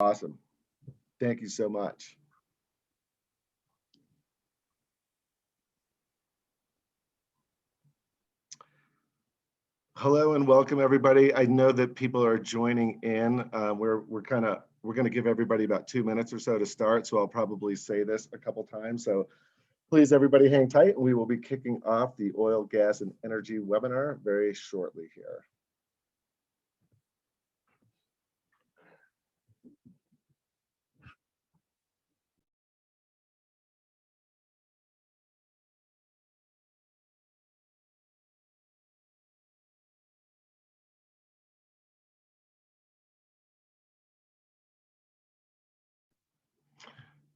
Awesome. Thank you so much. Hello and welcome everybody. I know that people are joining in. We're going to give everybody about 2 minutes or so to start. So I'll probably say this a couple times. So please everybody hang tight and we will be kicking off the oil, gas and energy webinar very shortly here.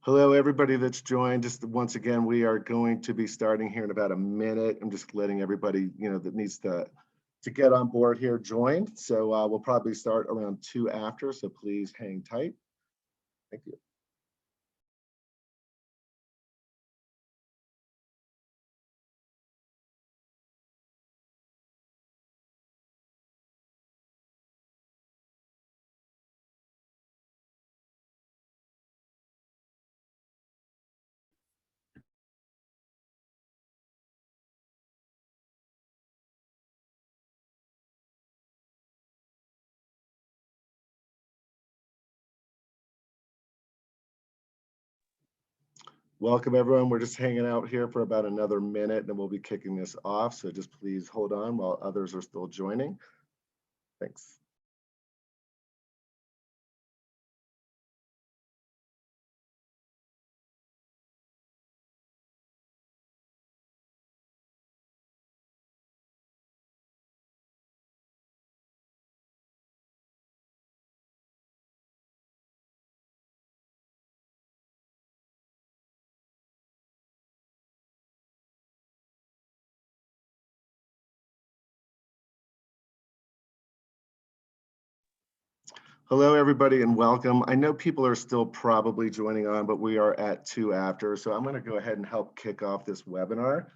Hello, everybody that's joined. Just once again, we are going to be starting here in about a minute. I'm just letting everybody, that needs to get on board here joined. So we'll probably start around 2 after. So please hang tight. Thank you. Welcome everyone. We're just hanging out here for about another minute and then we'll be kicking this off. So just please hold on while others are still joining. Thanks. Hello, everybody, and welcome. I know people are still probably joining on, but we are at 2 after. So I'm going to go ahead and help kick off this webinar.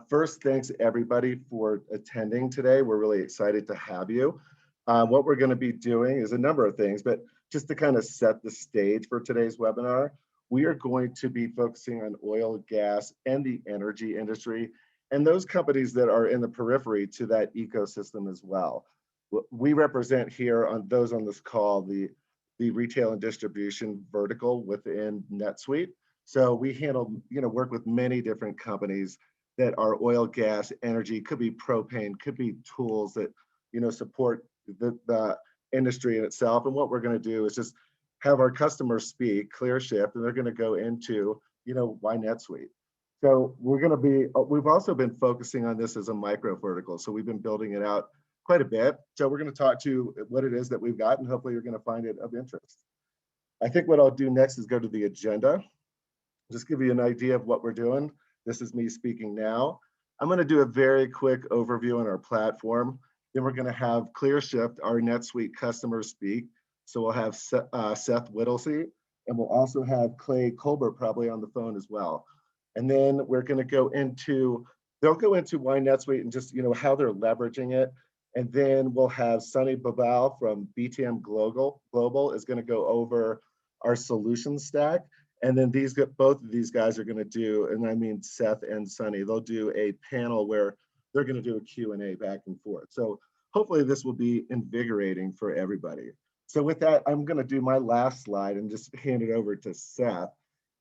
First, thanks everybody for attending today. We're really excited to have you. What we're going to be doing is a number of things, but just to kind of set the stage for today's webinar, we are going to be focusing on oil, gas, and the energy industry, and those companies that are in the periphery to that ecosystem as well. We represent here on those on this call, the retail and distribution vertical within Netsuite. So we handle, work with many different companies that are oil, gas, energy, could be propane, could be tools that, support the industry in itself. And what we're going to do is just have our customers speak, Clearshift, and they're going to go into, why Netsuite. So we've also been focusing on this as a micro vertical. So we've been building it out quite a bit. So we're going to talk to what it is that we've got, and hopefully you're going to find it of interest. I think what I'll do next is go to the agenda. Just give you an idea of what we're doing. This is me speaking now. I'm going to do a very quick overview on our platform. Then we're going to have Clearshift, our NetSuite customers, speak. So we'll have Seth Whittlesey, and we'll also have Clay Colbert probably on the phone as well. And then we're going to go into, they'll go into why NetSuite and just, how they're leveraging it. And then we'll have Sunny Babal from BTM Global is going to go over our solution stack. And then both of these guys are going to do, and I mean Seth and Sunny, they'll do a panel where they're going to do a Q&A back and forth. So hopefully this will be invigorating for everybody. So with that, I'm going to do my last slide and just hand it over to Seth.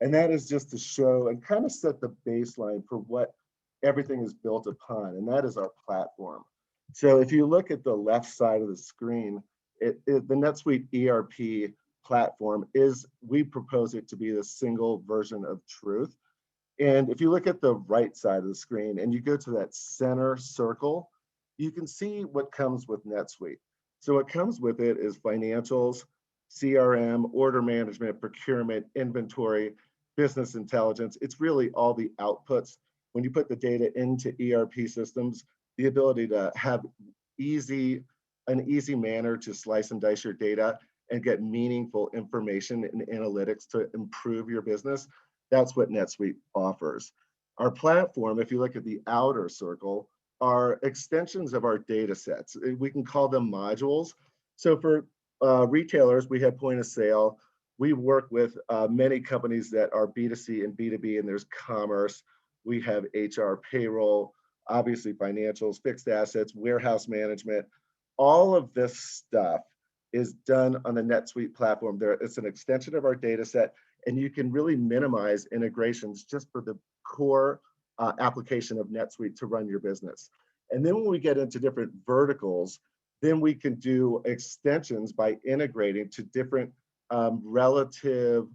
And that is just to show and kind of set the baseline for what everything is built upon, and that is our platform. So if you look at the left side of the screen, the NetSuite ERP platform we propose it to be the single version of truth. And if you look at the right side of the screen and you go to that center circle, you can see what comes with NetSuite. So what comes with it is financials, CRM, order management, procurement, inventory, business intelligence. It's really all the outputs. When you put the data into ERP systems, the ability to have an easy manner to slice and dice your data and get meaningful information and analytics to improve your business. That's what NetSuite offers. Our platform, if you look at the outer circle, are extensions of our data sets. We can call them modules. So for retailers, we have point of sale. We work with many companies that are B2C and B2B, and there's commerce. We have HR, payroll, obviously financials, fixed assets, warehouse management. All of this stuff is done on the NetSuite platform. It's an extension of our data set, and you can really minimize integrations just for the core application of NetSuite to run your business. And then when we get into different verticals, then we can do extensions by integrating to different relative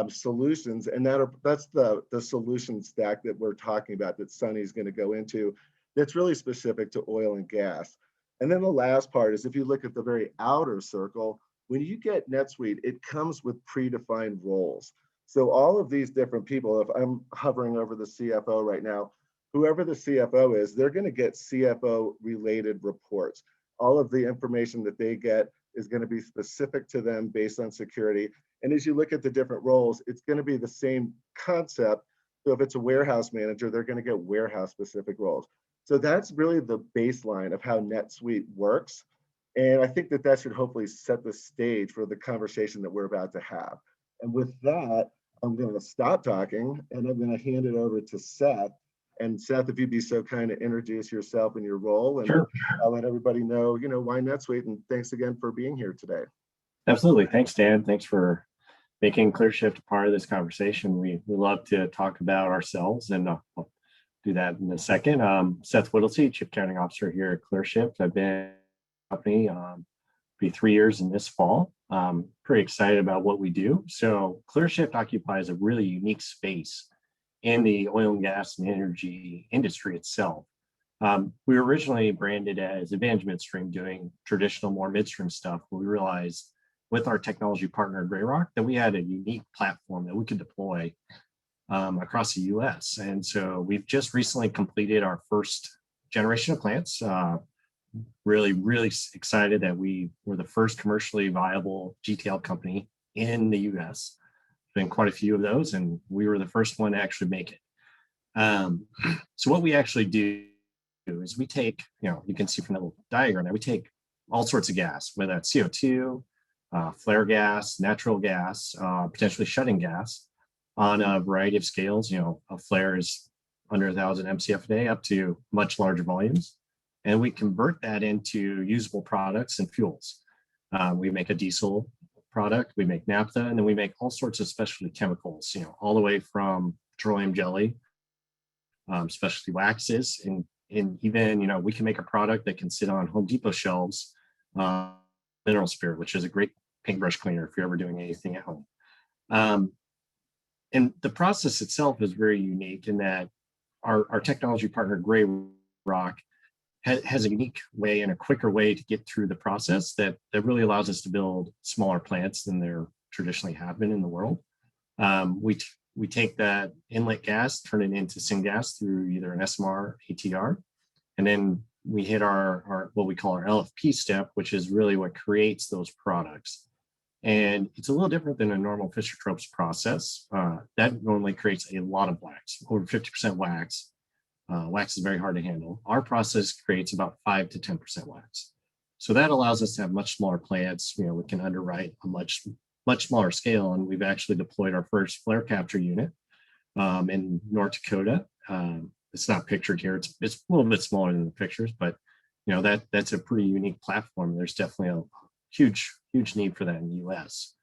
solutions. And that's the solution stack that we're talking about that Sunny's going to go into, that's really specific to oil and gas. And then the last part is, if you look at the very outer circle, when you get NetSuite, it comes with predefined roles. So all of these different people, if I'm hovering over the CFO right now, whoever the CFO is, they're going to get CFO related reports. All of the information that they get is going to be specific to them based on security. And as you look at the different roles, it's going to be the same concept. So if it's a warehouse manager, they're going to get warehouse specific roles. So that's really the baseline of how NetSuite works. And I think that should hopefully set the stage for the conversation that we're about to have. And with that, I'm going to stop talking and I'm going to hand it over to Seth. And Seth, if you'd be so kind to introduce yourself and your role, and Sure. I'll let everybody know, why NetSuite. And thanks again for being here today. Absolutely. Thanks, Dan. Thanks for making Clearshift a part of this conversation. We love to talk about ourselves, and I'll do that in a second. Seth Whittlesey, Chief Accounting Officer here at Clearshift. I've been at the company be 3 years in this fall. Pretty excited about what we do. So Clearshift occupies a really unique space in the oil and gas and energy industry itself. We were originally branded as Advantage Midstream, doing traditional, more midstream stuff. But we realized with our technology partner, Greyrock, that we had a unique platform that we could deploy across the US. And so we've just recently completed our first generation of plants. Really, really excited that we were the first commercially viable GTL company in the US. Been quite a few of those, and we were the first one to actually make it. So what we actually do is we take, you can see from that little diagram that we take all sorts of gas, whether that's CO2, flare gas, natural gas, potentially shut-in gas, on a variety of scales. A flare is under 1,000 MCF a day up to much larger volumes. And we convert that into usable products and fuels. We make a diesel product, we make naphtha, and then we make all sorts of specialty chemicals, all the way from petroleum jelly, specialty waxes, and even, we can make a product that can sit on Home Depot shelves, mineral spirit, which is a great paintbrush cleaner if you're ever doing anything at home. And the process itself is very unique in that our technology partner, Greyrock, has a unique way and a quicker way to get through the process that really allows us to build smaller plants than there traditionally have been in the world. We take that inlet gas, turn it into syngas through either an SMR, ATR, and then we hit our what we call our LFP step, which is really what creates those products. And it's a little different than a normal Fischer-Tropsch process. That normally creates a lot of wax, over 50% wax. Wax is very hard to handle. Our process creates about 5 to 10% wax. So that allows us to have much smaller plants. We can underwrite a much smaller scale. And we've actually deployed our first flare capture unit in North Dakota. It's not pictured here. It's a little bit smaller than the pictures, but that's a pretty unique platform. There's definitely a huge need for that in the US.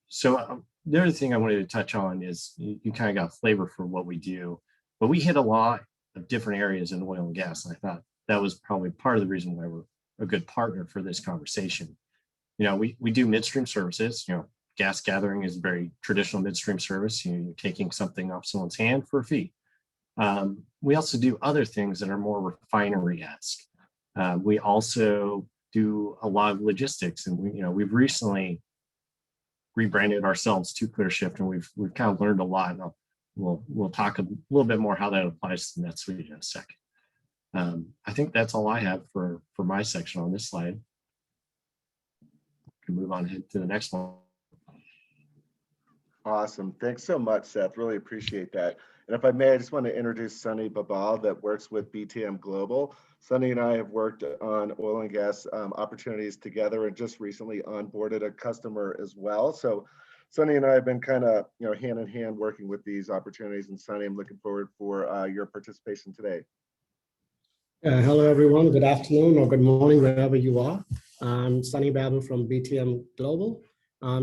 So the other thing I wanted to touch on is you kind of got a flavor for what we do. But we hit a lot of different areas in oil and gas, and I thought that was probably part of the reason why we're a good partner for this conversation. We do midstream services. Gas gathering is a very traditional midstream service. You're taking something off someone's hand for a fee. We also do other things that are more refinery-esque. We also do a lot of logistics, and we've recently rebranded ourselves to Clearshift, and we've kind of learned a lot. And we'll talk a little bit more how that applies to NetSuite in a second. I think that's all I have for my section on this slide. We can move on to the next one. Awesome. Thanks so much, Seth. Really appreciate that. And if I may, I just want to introduce Sunny Babal that works with BTM Global. Sunny and I have worked on oil and gas opportunities together and just recently onboarded a customer as well. So Sunny and I have been kind of, hand in hand working with these opportunities. And Sunny, I'm looking forward for your participation today. Hello, everyone. Good afternoon or good morning, wherever you are. I'm Sunny Babel from BTM Global.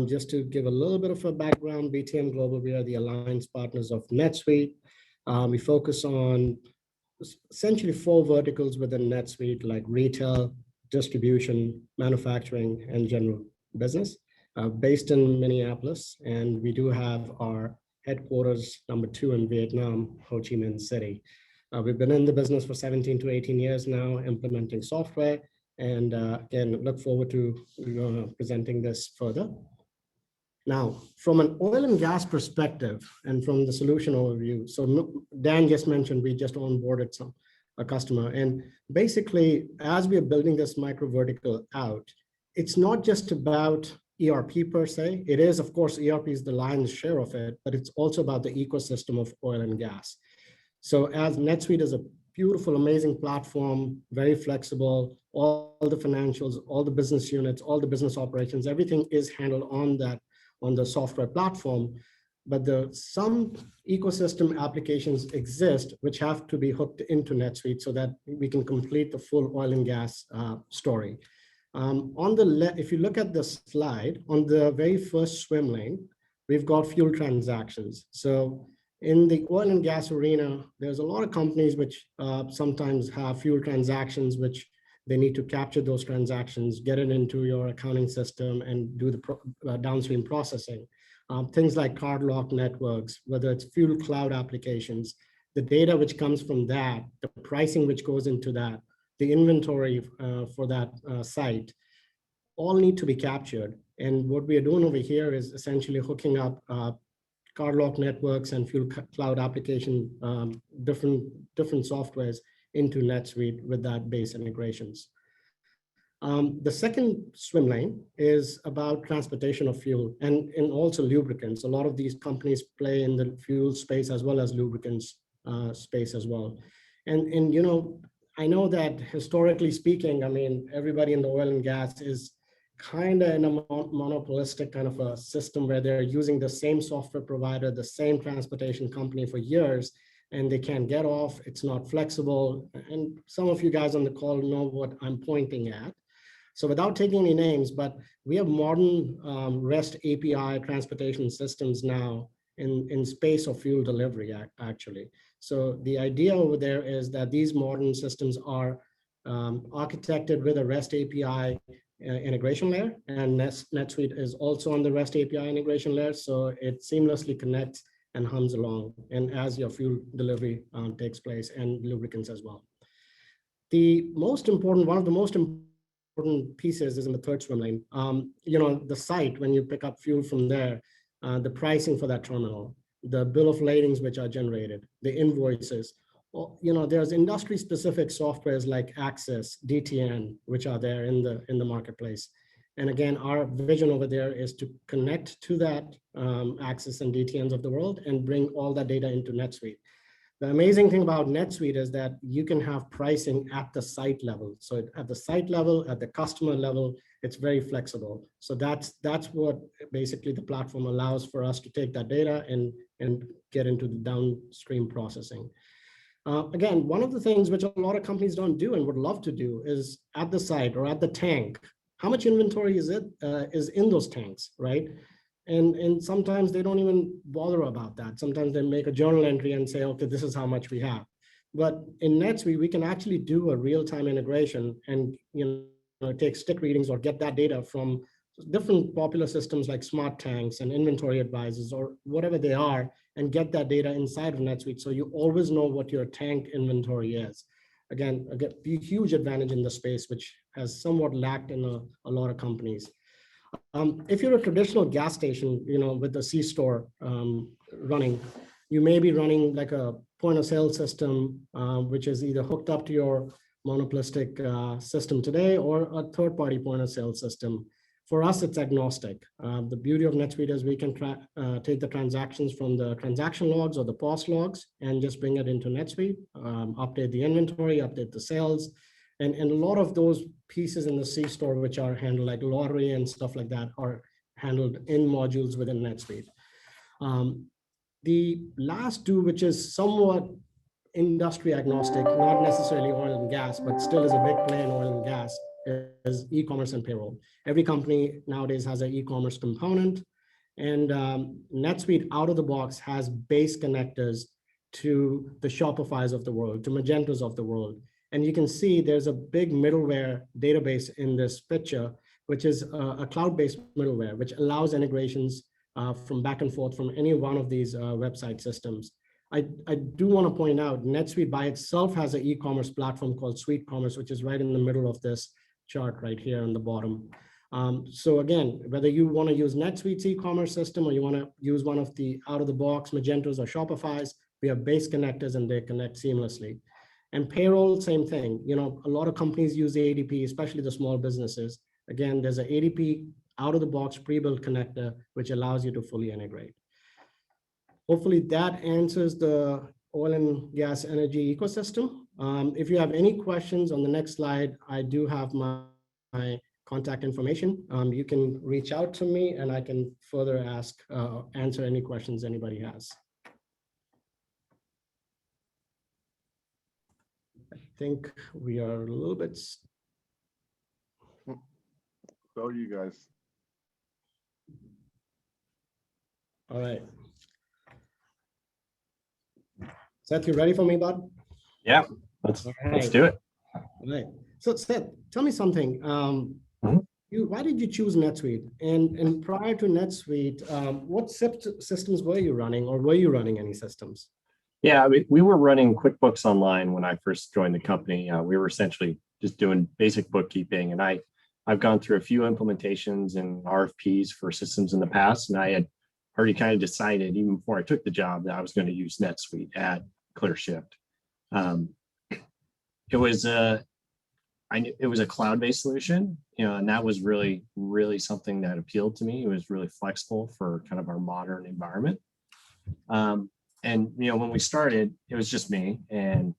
Just to give a little bit of a background, BTM Global, we are the alliance partners of NetSuite. We focus on essentially four verticals within NetSuite, like retail, distribution, manufacturing, and general business, based in Minneapolis. And we do have our headquarters, number 2 in Vietnam, Ho Chi Minh City. We've been in the business for 17 to 18 years now, implementing software, and again, look forward to presenting this further. Now, from an oil and gas perspective and from the solution overview, so Dan just mentioned we just onboarded a customer, and basically, as we are building this micro vertical out, it's not just about ERP per se. It is, of course, ERP is the lion's share of it, but it's also about the ecosystem of oil and gas. So as NetSuite is a beautiful, amazing platform, very flexible, all the financials, all the business units, all the business operations, everything is handled on the software platform. But some ecosystem applications exist which have to be hooked into NetSuite so that we can complete the full oil and gas story. If you look at the slide, on the very first swim lane, we've got fuel transactions. So in the oil and gas arena, there's a lot of companies which sometimes have fuel transactions, which they need to capture those transactions, get it into your accounting system, and do the downstream processing. Things like card lock networks, whether it's fuel cloud applications, the data which comes from that, the pricing which goes into that, the inventory for that site, all need to be captured. And what we are doing over here is essentially hooking up card lock networks and fuel cloud application, different softwares into NetSuite with that base integrations. The second swim lane is about transportation of fuel and also lubricants. A lot of these companies play in the fuel space as well as lubricants space as well. And I know that historically speaking, I mean, everybody in the oil and gas is kind of in a monopolistic kind of a system where they're using the same software provider, the same transportation company for years, and they can't get off. It's not flexible. And some of you guys on the call know what I'm pointing at. So without taking any names, but we have modern REST API transportation systems now in space of fuel delivery, actually. So the idea over there is that these modern systems are architected with a REST API integration layer, and NetSuite is also on the REST API integration layer, so it seamlessly connects and hums along, and as your fuel delivery takes place, and lubricants as well. One of the most important pieces is in the third swim lane. The site, when you pick up fuel from there, the pricing for that terminal, the bill of ladings which are generated, the invoices. There's industry-specific softwares like Access, DTN, which are there in the marketplace. And again, our vision over there is to connect to that Access and DTNs of the world and bring all that data into NetSuite. The amazing thing about NetSuite is that you can have pricing at the site level. So at the site level, at the customer level, it's very flexible. So that's what basically the platform allows for us to take that data and get into the downstream processing. Again, one of the things which a lot of companies don't do and would love to do is at the site or at the tank, how much inventory is in those tanks, right? And sometimes they don't even bother about that. Sometimes they make a journal entry and say, okay, this is how much we have. But in NetSuite, we can actually do a real-time integration and take stick readings or get that data from different popular systems like smart tanks and inventory advisors or whatever they are, and get that data inside of NetSuite so you always know what your tank inventory is. Again, a huge advantage in the space, which has somewhat lacked in a lot of companies. If you're a traditional gas station, with the C-store running, you may be running like a point of sale system, which is either hooked up to your monopolistic system today or a third-party point of sale system. For us, it's agnostic. The beauty of NetSuite is we can take the transactions from the transaction logs or the POS logs and just bring it into NetSuite, update the inventory, update the sales, and a lot of those pieces in the C-store, which are handled like lottery and stuff like that, are handled in modules within NetSuite. The last two, which is somewhat industry agnostic, not necessarily oil and gas, but still is a big play in oil and gas, is e-commerce and payroll. Every company nowadays has an e-commerce component, and NetSuite out of the box has base connectors to the Shopify's of the world, to Magentas of the world. And you can see there's a big middleware database in this picture, which is a cloud-based middleware, which allows integrations from back and forth from any one of these website systems. I do want to point out NetSuite by itself has an e-commerce platform called Suite Commerce, which is right in the middle of this chart right here on the bottom. So again, whether you want to use NetSuite's e-commerce system or you want to use one of the out-of-the-box Magentas or Shopify's, we have base connectors and they connect seamlessly. And payroll, same thing. You know, a lot of companies use the ADP, especially the small businesses. Again, there's an ADP out-of-the-box pre-built connector, which allows you to fully integrate. Hopefully that answers the oil and gas energy ecosystem. If you have any questions on the next slide, I do have my contact information. You can reach out to me and I can further answer any questions anybody has. I think we are a little bit. So you guys. All right. Seth, you ready for me, bud? Yeah, let's do it. All right. So Seth, tell me something. Why did you choose NetSuite? And prior to NetSuite, what systems were you running, or were you running any systems? Yeah, we were running QuickBooks Online when I first joined the company. We were essentially just doing basic bookkeeping, and I've gone through a few implementations and RFPs for systems in the past, and I had already kind of decided even before I took the job that I was going to use NetSuite at Clearshift. It was a cloud-based solution, you know, and that was really something that appealed to me. It was really flexible for kind of our modern environment. And you know, when we started, it was just me, and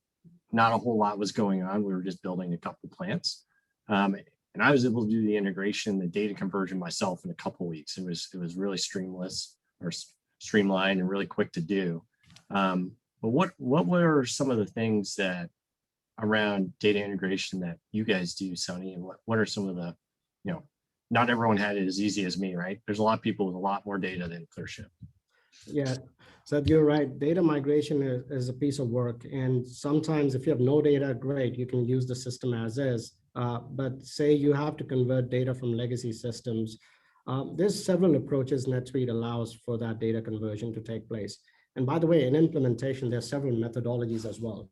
not a whole lot was going on. We were just building a couple plants, and I was able to do the integration, the data conversion myself in a couple of weeks. It was really streamlined and really quick to do. But what were some of the things that around data integration that you guys do, Sonny, and what are some of the, you know, not everyone had it as easy as me, right? There's a lot of people with a lot more data than Clearshift. Yeah, so you're right. Data migration is a piece of work. And sometimes if you have no data, great, you can use the system as is. But say you have to convert data from legacy systems. There's several approaches NetSuite allows for that data conversion to take place. And by the way, in implementation, there's several methodologies as well.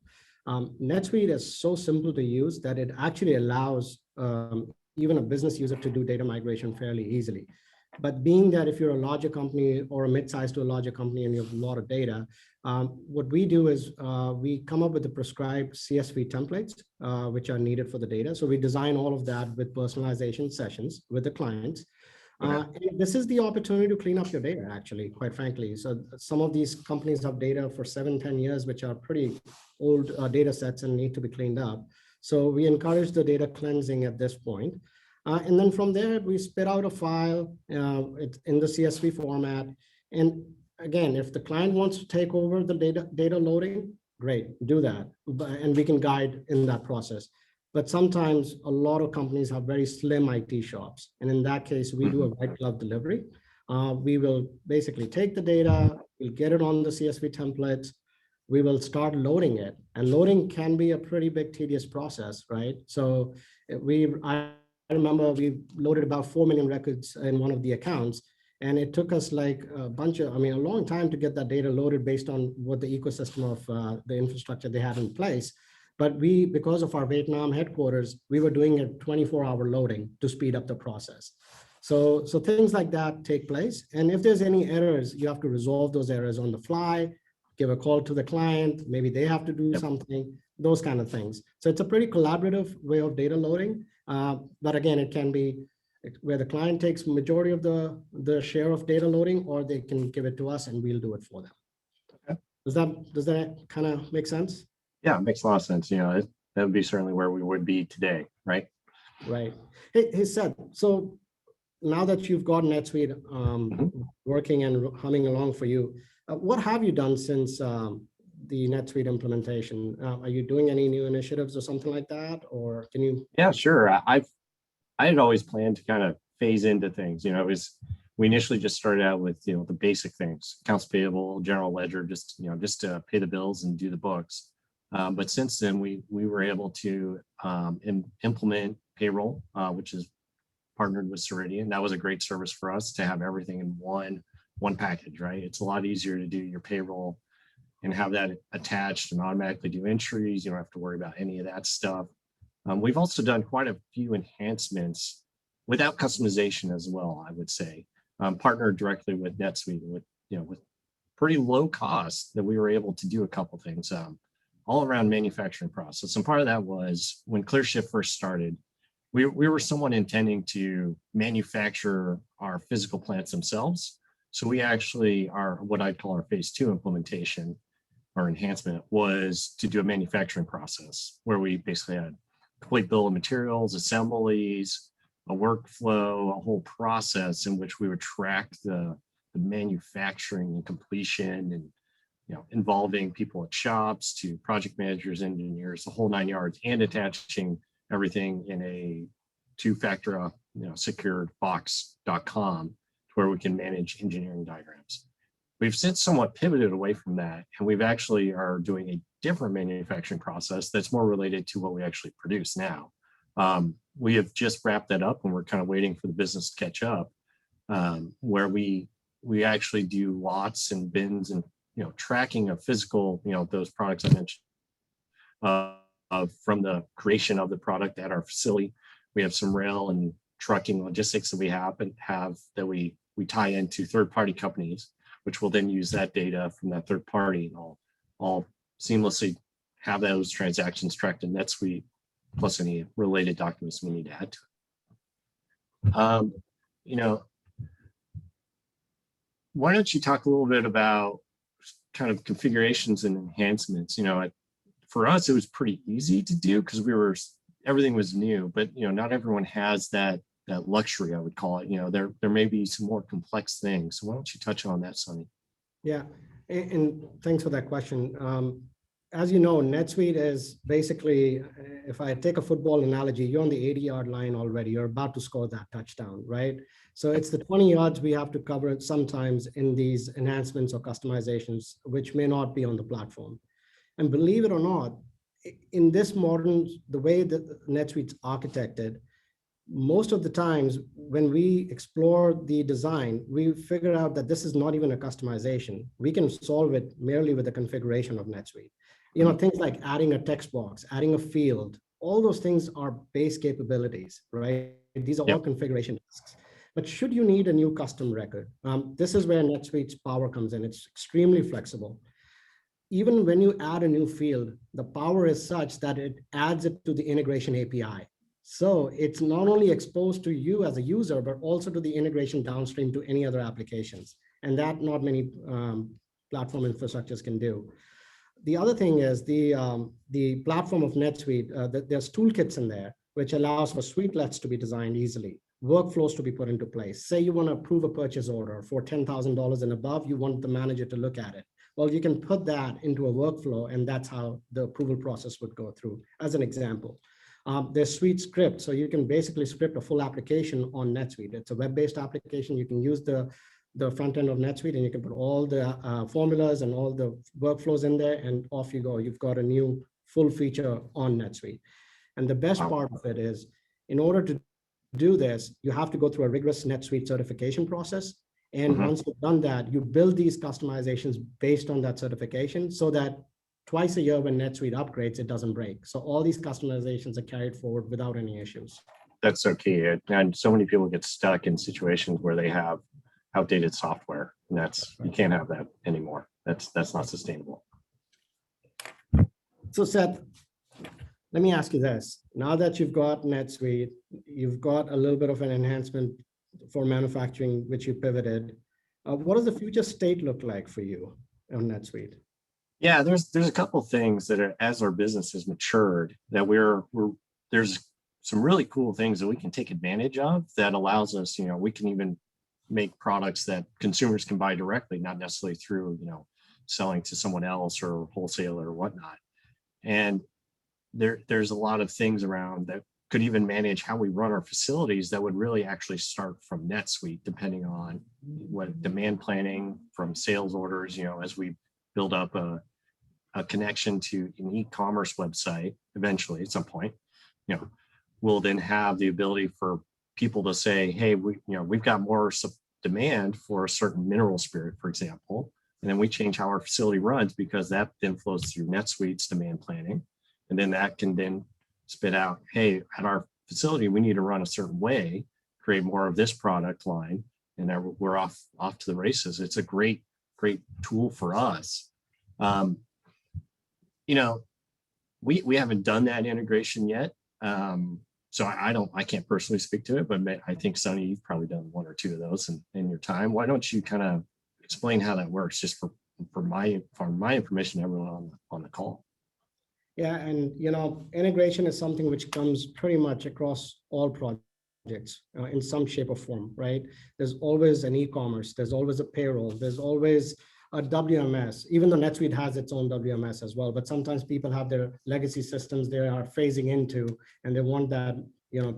NetSuite is so simple to use that it actually allows even a business user to do data migration fairly easily. But being that if you're a larger company or a mid-sized to a larger company and you have a lot of data, what we do is we come up with the prescribed CSV templates, which are needed for the data. So we design all of that with personalization sessions with the clients. And this is the opportunity to clean up your data, actually, quite frankly. So some of these companies have data for 7-10 years, which are pretty old data sets and need to be cleaned up. So we encourage the data cleansing at this point. And then from there, we spit out a file it's in the CSV format. And again, if the client wants to take over the data loading, great, do that. And we can guide in that process. But sometimes a lot of companies have very slim IT shops. And in that case, we do a white glove delivery. We will basically take the data, we'll get it on the CSV templates, we will start loading it. And loading can be a pretty big, tedious process, right? So I remember we loaded about 4 million records in one of the accounts, and it took us like a long time to get that data loaded based on what the ecosystem of the infrastructure they had in place. But because of our Vietnam headquarters, we were doing a 24-hour loading to speed up the process. So things like that take place. And if there's any errors, you have to resolve those errors on the fly, give a call to the client, maybe they have to do something, those kind of things. So it's a pretty collaborative way of data loading. But again, it can be where the client takes majority of the share of data loading, or they can give it to us and we'll do it for them. Okay. Does that kind of make sense? Yeah, it makes a lot of sense. That would be certainly where we would be today, right? Right. Hey, Seth, so now that you've got NetSuite working and humming along for you, what have you done since the NetSuite implementation? Are you doing any new initiatives or something like that? Or can you? Yeah, sure. I had always planned to kind of phase into things. We initially just started out with the basic things: accounts payable, general ledger, just to pay the bills and do the books. But since then, we were able to implement payroll, which is partnered with Ceridian. That was a great service for us to have everything in one package, right? It's a lot easier to do your payroll and have that attached and automatically do entries. You don't have to worry about any of that stuff. We've also done quite a few enhancements without customization as well, I would say. Partnered directly with NetSuite with pretty low cost that we were able to do a couple things all around manufacturing process. And part of that was when Clearshift first started, we were somewhat intending to manufacture our physical plants themselves. So we actually are what I'd call our phase 2 implementation or enhancement was to do a manufacturing process where we basically had complete bill of materials, assemblies, a workflow, a whole process in which we would track the manufacturing and completion, and involving people at shops to project managers, engineers, the whole 9 yards, and attaching everything in a two-factor secured box.com to where we can manage engineering diagrams. We've since somewhat pivoted away from that, and we've actually are doing a different manufacturing process that's more related to what we actually produce now. We have just wrapped that up, and we're kind of waiting for the business to catch up, where we actually do lots and bins and tracking of physical those products I mentioned from the creation of the product at our facility. We have some rail and trucking logistics that we have that we tie into third-party companies, which will then use that data from that third party and all seamlessly have those transactions tracked in NetSuite, plus any related documents we need to add to it. Why don't you talk a little bit about kind of configurations and enhancements? For us, it was pretty easy to do because everything was new, but not everyone has that luxury, I would call it. There may be some more complex things. So why don't you touch on that, Sonny? Yeah, and thanks for that question. As you know, NetSuite is basically, if I take a football analogy, you're on the 80-yard line already. You're about to score that touchdown, right? So it's the 20 yards we have to cover sometimes in these enhancements or customizations, which may not be on the platform. And believe it or not, in this the way that NetSuite's architected, most of the times when we explore the design, we figure out that this is not even a customization. We can solve it merely with the configuration of NetSuite. Things like adding a text box, adding a field, all those things are base capabilities, right? These are all configuration tasks. But should you need a new custom record, this is where NetSuite's power comes in. It's extremely flexible. Even when you add a new field, the power is such that it adds it to the integration API. So it's not only exposed to you as a user, but also to the integration downstream to any other applications. And that not many platform infrastructures can do. The other thing is the platform of NetSuite, there's toolkits in there, which allows for suitelets to be designed easily, workflows to be put into place. Say you want to approve a purchase order for $10,000 and above, you want the manager to look at it. Well, you can put that into a workflow, and that's how the approval process would go through, as an example. There's Suite Script, so you can basically script a full application on NetSuite. It's a web-based application. You can use the front end of NetSuite, and you can put all the formulas and all the workflows in there, and off you go. You've got a new full feature on NetSuite. And the best part of it is, in order to do this, you have to go through a rigorous NetSuite certification process. And once you've done that, you build these customizations based on that certification so that twice a year when NetSuite upgrades, it doesn't break. So all these customizations are carried forward without any issues. That's so key. And so many people get stuck in situations where they have outdated software, and you can't have that anymore. That's not sustainable. So Seth, let me ask you this. Now that you've got NetSuite, you've got a little bit of an enhancement for manufacturing, which you pivoted. What does the future state look like for you on NetSuite? Yeah, there's a couple things that are, as our business has matured, that we're there's some really cool things that we can take advantage of that allows us, we can even make products that consumers can buy directly, not necessarily through, selling to someone else or wholesaler or whatnot. And there's a lot of things around that could even manage how we run our facilities that would really actually start from NetSuite, depending on what demand planning from sales orders, as we build up a connection to an e-commerce website eventually at some point, we'll then have the ability for people to say, hey, we've got more demand for a certain mineral spirit, for example, and then we change how our facility runs because that then flows through NetSuite's demand planning. And then that can then spit out, hey, at our facility, we need to run a certain way, create more of this product line, and then we're off to the races. It's a great tool for us. We haven't done that integration yet. So I can't personally speak to it, but I think Sonny, you've probably done one or two of those in your time. Why don't you kind of explain how that works, just for my information, everyone on the call? Yeah, and integration is something which comes pretty much across all projects in some shape or form, right? There's always an e-commerce, there's always a payroll, there's always a WMS, even though NetSuite has its own WMS as well, but sometimes people have their legacy systems they are phasing into, and they want that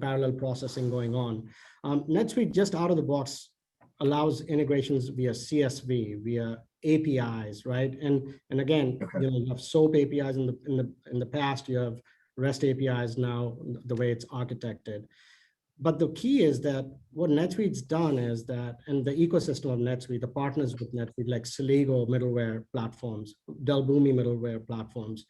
parallel processing going on. NetSuite just out of the box allows integrations via CSV, via APIs, right? And again, Okay. you have SOAP APIs in the past, you have REST APIs now, the way it's architected. But the key is that what NetSuite's done is that, and the ecosystem of NetSuite, the partners with NetSuite, like Celigo middleware platforms, Delboomi middleware platforms,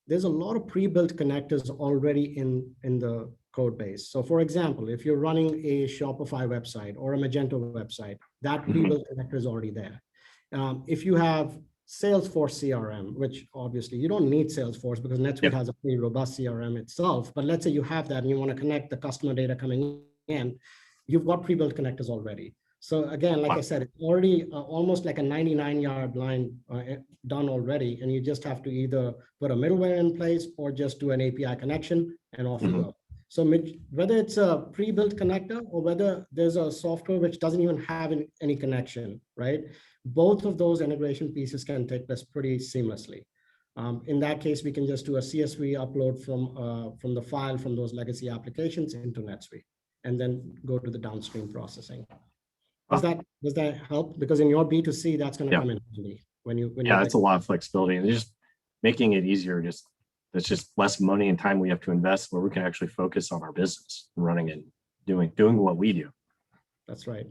there's a lot of pre-built connectors already in the code base. So for example, if you're running a Shopify website or a Magento website, that pre-built connector is already there. If you have Salesforce CRM, which obviously you don't need Salesforce because NetSuite has a pretty robust CRM itself, but let's say you have that and you want to connect the customer data coming in, you've got pre-built connectors already. So again, like I said, it's already almost like a 99-yard line done already, and you just have to either put a middleware in place or just do an API connection and off you go. So whether it's a pre-built connector or whether there's a software which doesn't even have any connection, right? Both of those integration pieces can take place pretty seamlessly. In that case, we can just do a CSV upload from the file from those legacy applications into NetSuite, and then go to the downstream processing. Does that help? Because in your B2C, that's going to come in handy when you it's a lot of flexibility, and just making it easier. It's just less money and time we have to invest, where we can actually focus on our business, running it, doing what we do. That's right.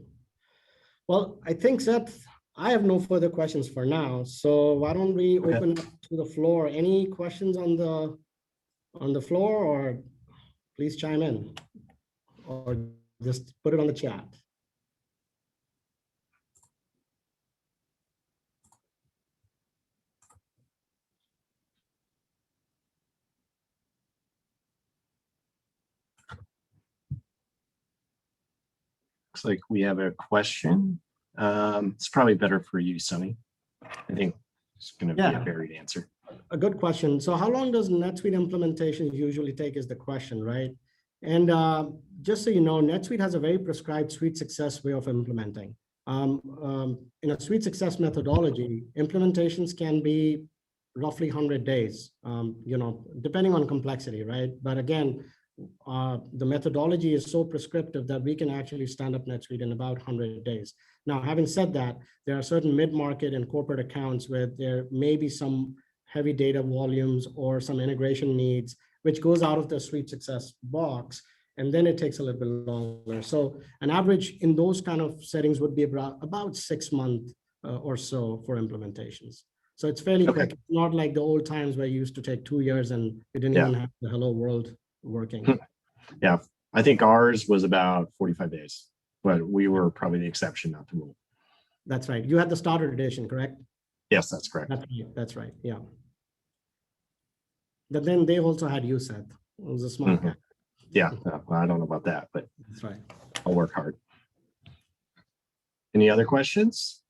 Well, I think, Seth, I have no further questions for now. So why don't we open up to the floor? Any questions on the floor, or please chime in, or just put it on the chat. Looks like we have a question. It's probably better for you, Sonny. I think it's going to be a varied answer. A good question. So how long does NetSuite implementation usually take is the question, right? And just so you know, NetSuite has a very prescribed suite success way of implementing. In a suite success methodology, implementations can be roughly 100 days, depending on complexity, right? But again, the methodology is so prescriptive that we can actually stand up NetSuite in about 100 days. Now, having said that, there are certain mid-market and corporate accounts where there may be some heavy data volumes or some integration needs, which goes out of the suite success box, and then it takes a little bit longer. So an average in those kind of settings would be about 6 months or so for implementations. So it's fairly quick. It's not like the old times where you used to take 2 years and you didn't even have the hello world working. Yeah, I think ours was about 45 days, but we were probably the exception, not the rule. That's right. You had the starter edition, correct? Yes, that's correct. That's right. Yeah. But then they also had you, Seth. It was a smart guy. Yeah, I don't know about that, but That's right. I'll work hard. Any other questions?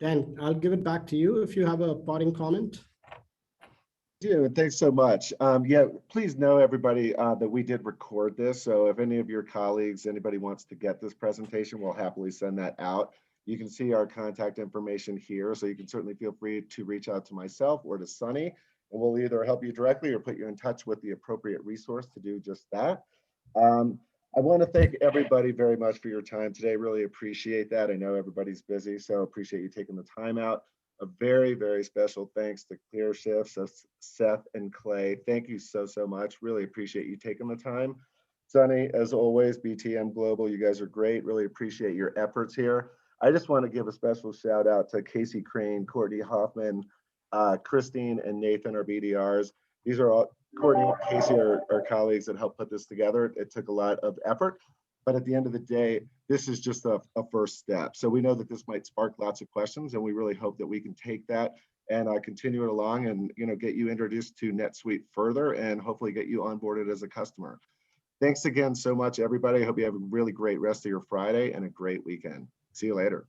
Dan, I'll give it back to you if you have a parting comment. Dude, thanks so much. Yeah, please know everybody that we did record this. So if any of your colleagues, anybody wants to get this presentation, we'll happily send that out. You can see our contact information here. So you can certainly feel free to reach out to myself or to Sunny, and we'll either help you directly or put you in touch with the appropriate resource to do just that. I want to thank everybody very much for your time today. Really appreciate that. I know everybody's busy, so appreciate you taking the time out. A very, very special thanks to Clearshift, so Seth and Clay. Thank you so much. Really appreciate you taking the time. Sunny, as always, BTM Global, you guys are great. Really appreciate your efforts here. I just want to give a special shout out to Casey Crane, Courtney Hoffman, Christine and Nathan, our BDRs. These are all, Courtney and Casey are colleagues that helped put this together. It took a lot of effort, but at the end of the day, this is just a first step. So we know that this might spark lots of questions, and we really hope that we can take that and continue it along and get you introduced to NetSuite further and hopefully get you onboarded as a customer. Thanks again so much, everybody. I hope you have a really great rest of your Friday and a great weekend. See you later.